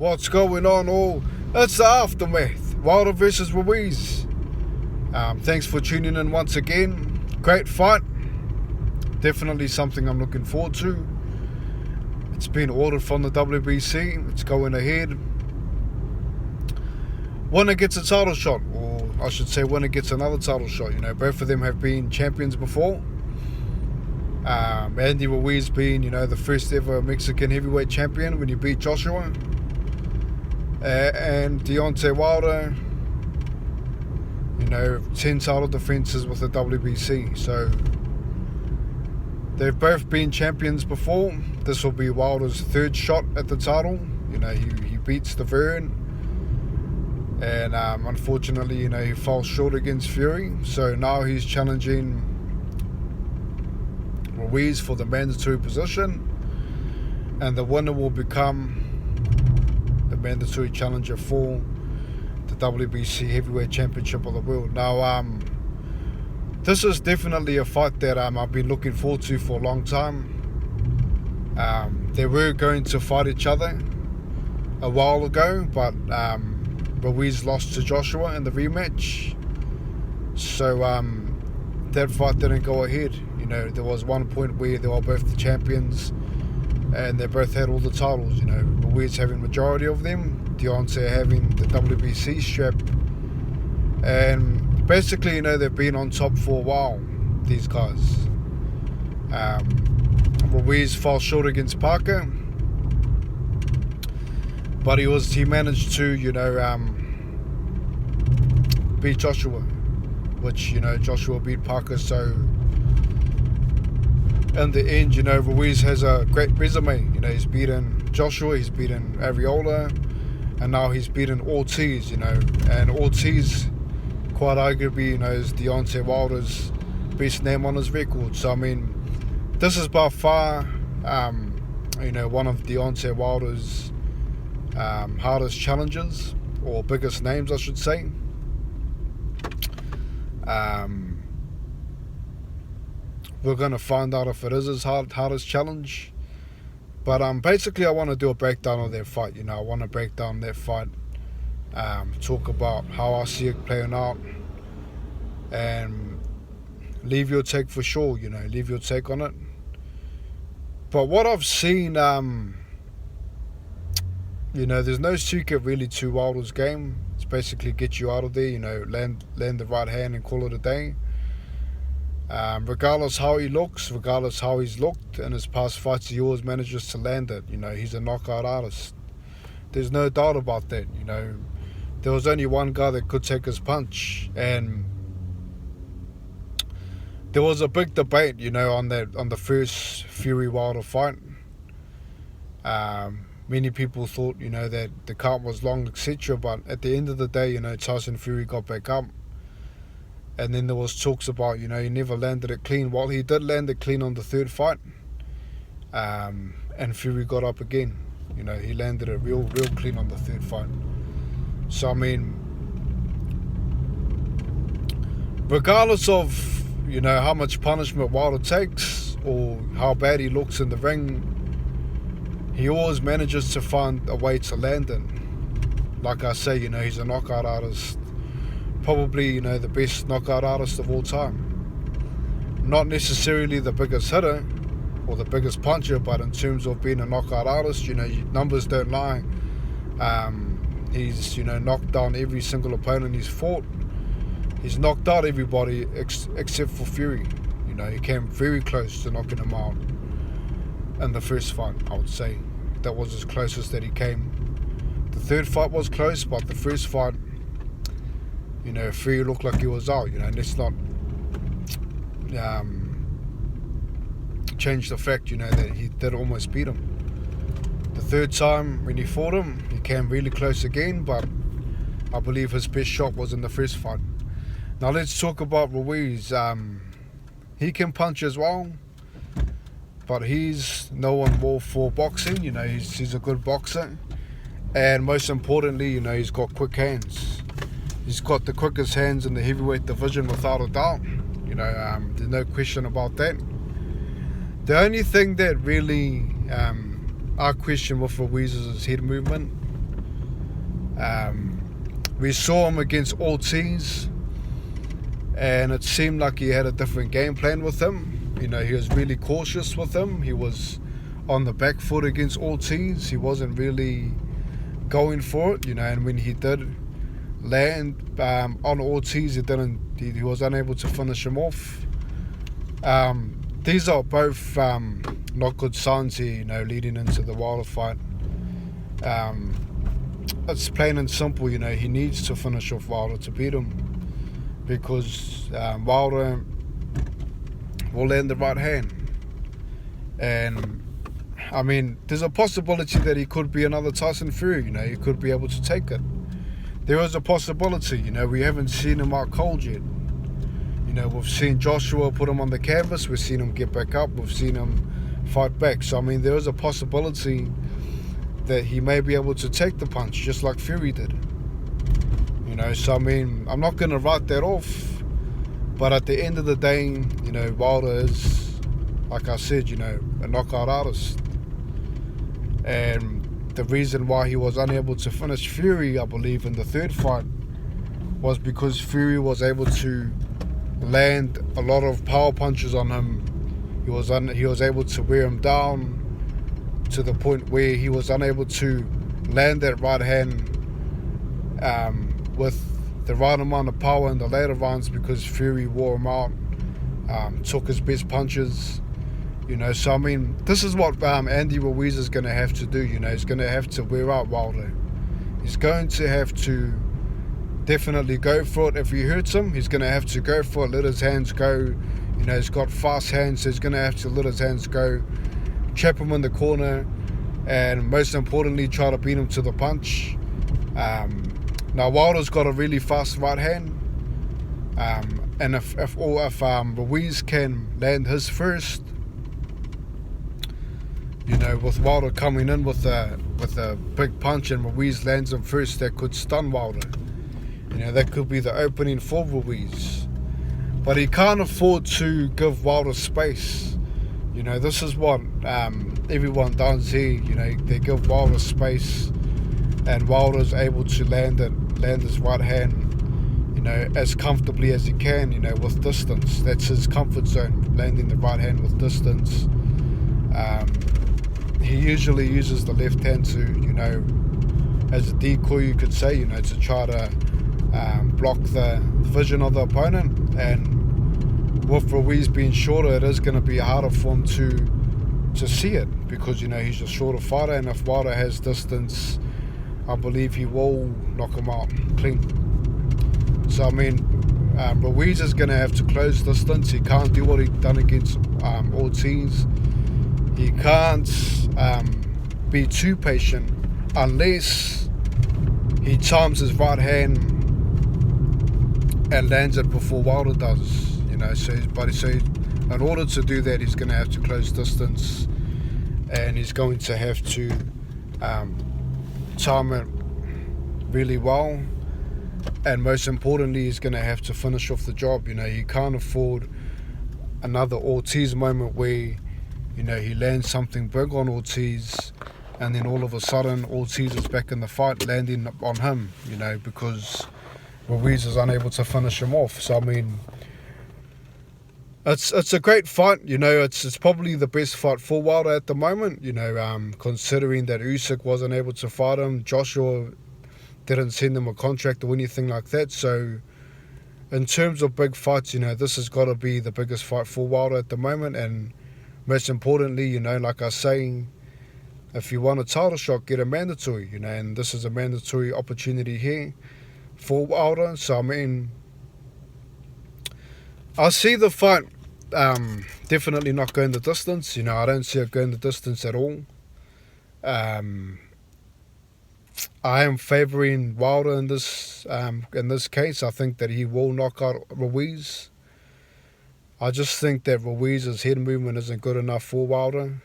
What's going on all? It's the aftermath. Wilder versus Ruiz. Thanks for tuning in once again. Great fight. Definitely something I'm looking forward to. It's been ordered from the WBC. It's going ahead. Winner gets a title shot, or I should say winner gets another title shot. You know, both of them have been champions before. Andy Ruiz being, the first ever Mexican heavyweight champion when he beat Joshua. And Deontay Wilder, 10 title defenses with the WBC. So they've both been champions before. This will be Wilder's third shot at the title. He beats the Vern. And unfortunately, he falls short against Fury. So now he's challenging Ruiz for the mandatory position. And the winner will become the mandatory challenger for the WBC Heavyweight Championship of the world. Now, this is definitely a fight that I've been looking forward to for a long time. They were going to fight each other a while ago, but Ruiz lost to Joshua in the rematch. So that fight didn't go ahead. There was one point where they were both the champions and they both had all the titles. Ruiz having majority of them, Deontay having the WBC strap. And basically, they've been on top for a while, these guys. Ruiz fell short against Parker, but he managed to, beat Joshua, which, Joshua beat Parker. So in the end, Ruiz has a great resume. He's beaten Joshua, he's beaten Ariola, and now he's beaten Ortiz, and Ortiz, quite arguably, is Deontay Wilder's best name on his record. So, this is by far, one of Deontay Wilder's hardest challenges, or biggest names, I should say. We're going to find out if it is his hardest challenge. But basically, I want to do a breakdown of that fight. I want to break down that fight, talk about how I see it playing out, and leave your take for sure, leave your take on it. But what I've seen, there's no secret really to Wilder's game. It's basically get you out of there, land the right hand and call it a day. Regardless how he looks, regardless how he's looked in his past fights, he always manages to land it. He's a knockout artist. There's no doubt about that. There was only one guy that could take his punch, and there was a big debate, on the first Fury Wilder fight. Many people thought, that the count was long, etc. But at the end of the day, Tyson Fury got back up. And then there was talks about, he never landed it clean. Well, he did land it clean on the third fight. And Fury got up again. He landed it real clean on the third fight. So, regardless of, how much punishment Wilder takes or how bad he looks in the ring, he always manages to find a way to land it. Like I say, he's a knockout artist. Probably, the best knockout artist of all time. Not necessarily the biggest hitter or the biggest puncher, but in terms of being a knockout artist, numbers don't lie. He's, knocked down every single opponent he's fought. He's knocked out everybody except for Fury. He came very close to knocking him out in the first fight, I would say. That was as closest that he came. The third fight was close, but the first fight, Fury looked like he was out. Let's not change the fact, that he did almost beat him. The third time when he fought him, he came really close again, but I believe his best shot was in the first fight. Now let's talk about Ruiz. He can punch as well, but he's known more for boxing. He's a good boxer, and most importantly, he's got quick hands. He's got the quickest hands in the heavyweight division without a doubt. There's no question about that. The only thing that really I question with Ruiz is his head movement. We saw him against Ortiz, and it seemed like he had a different game plan with him. You know, he was really cautious with him. He was on the back foot against Ortiz. He wasn't really going for it, you know, and when he did land on Ortiz, he was unable to finish him off. These are both not good signs here, you know, leading into the Wilder fight. It's plain and simple, you know, he needs to finish off Wilder to beat him, because Wilder will land the right hand. And I mean, there's a possibility that he could be another Tyson Fury, you know, he could be able to take it. There is a possibility, you know, we haven't seen him out cold yet. You know, we've seen Joshua put him on the canvas, we've seen him get back up, we've seen him fight back. So, I mean, there is a possibility that he may be able to take the punch, just like Fury did. You know, so, I mean, I'm not going to write that off. But at the end of the day, you know, Wilder is, like I said, you know, a knockout artist. And the reason why he was unable to finish Fury, I believe, in the third fight was because Fury was able to land a lot of power punches on him. He was able to wear him down to the point where he was unable to land that right hand with the right amount of power in the later rounds, because Fury wore him out, took his best punches. You know, so I mean, this is what Andy Ruiz is going to have to do. You know, he's going to have to wear out Wilder. He's going to have to definitely go for it. If he hurts him, he's going to have to go for it, let his hands go. You know, he's got fast hands, so he's going to have to let his hands go, trap him in the corner, and most importantly, try to beat him to the punch. Now, Wilder's got a really fast right hand, and if Ruiz can land his first, you know, with Wilder coming in with a big punch and Ruiz lands him first, that could stun Wilder. You know, that could be the opening for Ruiz. But he can't afford to give Wilder space. You know, this is what everyone does here. You know, they give Wilder space, and Wilder's able to land his right hand, you know, as comfortably as he can, you know, with distance. That's his comfort zone, landing the right hand with distance. He usually uses the left hand to, you know, as a decoy, you could say, you know, to try to block the vision of the opponent. And with Ruiz being shorter, it is going to be harder for him to see it, because, you know, he's a shorter fighter, and if Wilder has distance, I believe he will knock him out clean. So, I mean, Ruiz is going to have to close distance. He can't do what he done against Ortiz. He can't be too patient unless he times his right hand and lands it before Wilder does. You know, so in order to do that, he's going to have to close distance, and he's going to have to time it really well, and most importantly, he's going to have to finish off the job. You know, he can't afford another Ortiz moment where, you know, he lands something big on Ortiz, and then all of a sudden Ortiz is back in the fight, landing on him, you know, because Ruiz is unable to finish him off. So, I mean, it's a great fight, you know. It's probably the best fight for Wilder at the moment, you know, considering that Usyk wasn't able to fight him, Joshua didn't send him a contract or anything like that. So, in terms of big fights, you know, this has got to be the biggest fight for Wilder at the moment. And most importantly, you know, like I was saying, if you want a title shot, get a mandatory, you know, and this is a mandatory opportunity here for Wilder. So, I mean, I see the fight definitely not going the distance. You know, I don't see it going the distance at all. I am favouring Wilder in this case. I think that he will knock out Ruiz. I just think that Ruiz's head movement isn't good enough for Wilder.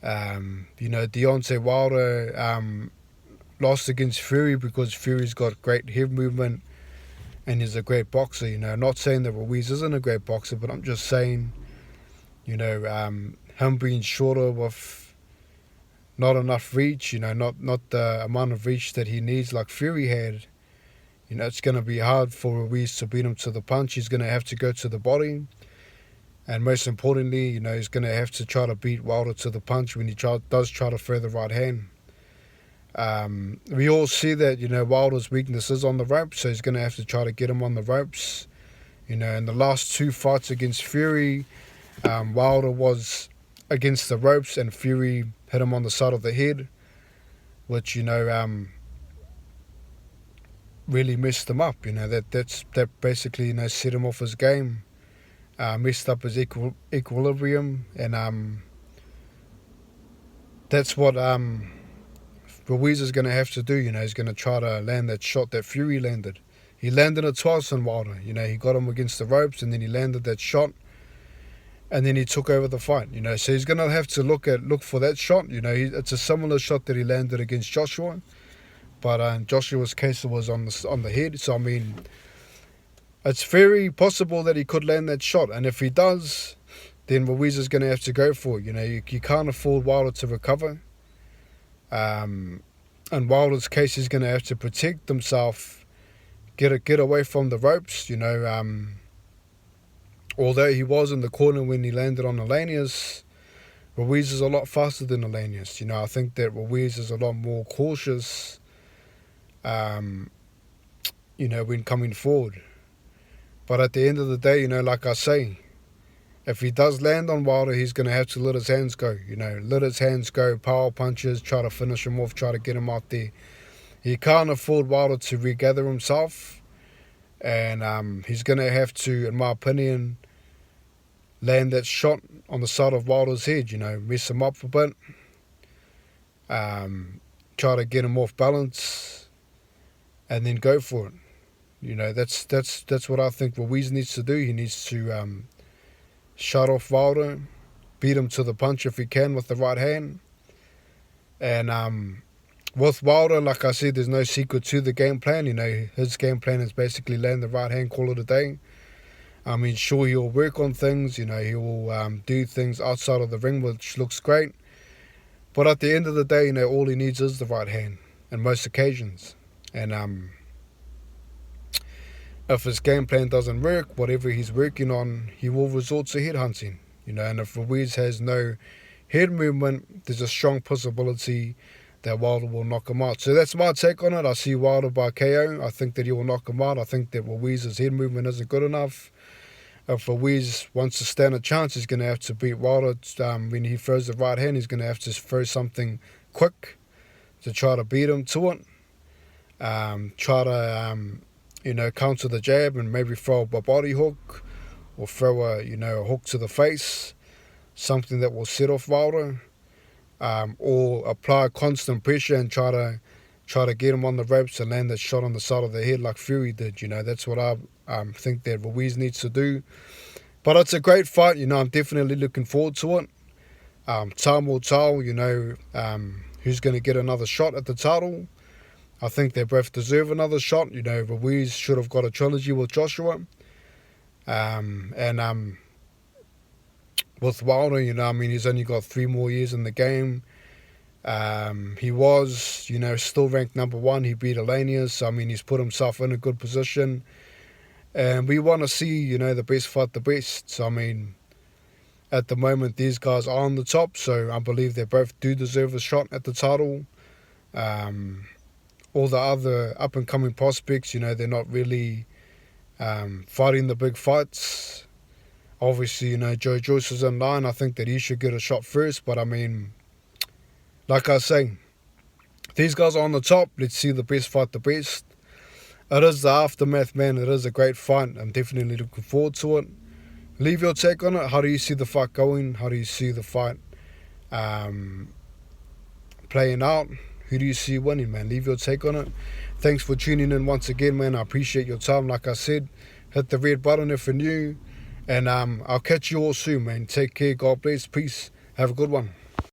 You know, Deontay Wilder lost against Fury because Fury's got great head movement and he's a great boxer. You know, not saying that Ruiz isn't a great boxer, but I'm just saying, you know, him being shorter with not enough reach, not the amount of reach that he needs like Fury had. It's going to be hard for Ruiz to beat him to the punch. He's going to have to go to the body. And most importantly, he's going to have to try to beat Wilder to the punch when he does try to throw the right hand. We all see that, Wilder's weakness is on the ropes, so he's going to have to try to get him on the ropes. In the last 2 fights against Fury, Wilder was against the ropes and Fury hit him on the side of the head, which, really messed him up. That basically, set him off his game, messed up his equilibrium, and that's what Ruiz is going to have to do. He's going to try to land that shot that Fury landed. He landed it twice on Wilder. He got him against the ropes and then he landed that shot and then he took over the fight. So he's going to have to look for that shot. It's a similar shot that he landed against Joshua, but Joshua's case was on the head. So it's very possible that he could land that shot, and if he does, then Ruiz is going to have to go for it. You can't afford Wilder to recover. And Wilder's case is going to have to protect himself, get away from the ropes. Although he was in the corner when he landed on Elanius, Ruiz is a lot faster than Elanius. I think that Ruiz is a lot more cautious, when coming forward. But at the end of the day, like I say, if he does land on Wilder, he's going to have to let his hands go. Let his hands go, power punches, try to finish him off, try to get him out there. He can't afford Wilder to regather himself. And he's going to have to, in my opinion, land that shot on the side of Wilder's head, mess him up a bit. Try to get him off balance and then go for it. That's what I think Ruiz needs to do. He needs to shut off Wilder, beat him to the punch if he can with the right hand. And with Wilder, like I said, there's no secret to the game plan. His game plan is basically land the right hand, call it a day. Sure, he'll work on things. He will do things outside of the ring, which looks great. But at the end of the day, all he needs is the right hand in most occasions. And if his game plan doesn't work, whatever he's working on, he will resort to head hunting. And if Ruiz has no head movement, there's a strong possibility that Wilder will knock him out. So that's my take on it. I see Wilder by KO. I think that he will knock him out. I think that Ruiz's head movement isn't good enough. If Ruiz wants to stand a chance, he's going to have to beat Wilder. When he throws the right hand, he's going to have to throw something quick to try to beat him to it. Try to counter the jab and maybe throw a body hook or throw a hook to the face, something that will set off Wilder, or apply constant pressure and try to get him on the ropes and land that shot on the side of the head like Fury did. That's what I think that Ruiz needs to do. But it's a great fight. I'm definitely looking forward to it. Time will tell, who's going to get another shot at the title. I think they both deserve another shot. Ruiz should have got a trilogy with Joshua. And with Wilder, he's only got 3 more years in the game. He was, still ranked number 1. He beat Elanius. He's put himself in a good position. And we want to see, the best fight the best. So, at the moment, these guys are on the top. So, I believe they both do deserve a shot at the title. All the other up-and-coming prospects, they're not really fighting the big fights. Obviously, Joe Joyce is in line. I think that he should get a shot first. But, like I say, these guys are on the top. Let's see the best fight the best. It is the aftermath, man. It is a great fight. I'm definitely looking forward to it. Leave your take on it. How do you see the fight going? How do you see the fight playing out? Who do you see winning, man? Leave your take on it. Thanks for tuning in once again, man. I appreciate your time. Like I said, hit the red button if you're new. And I'll catch you all soon, man. Take care. God bless. Peace. Have a good one.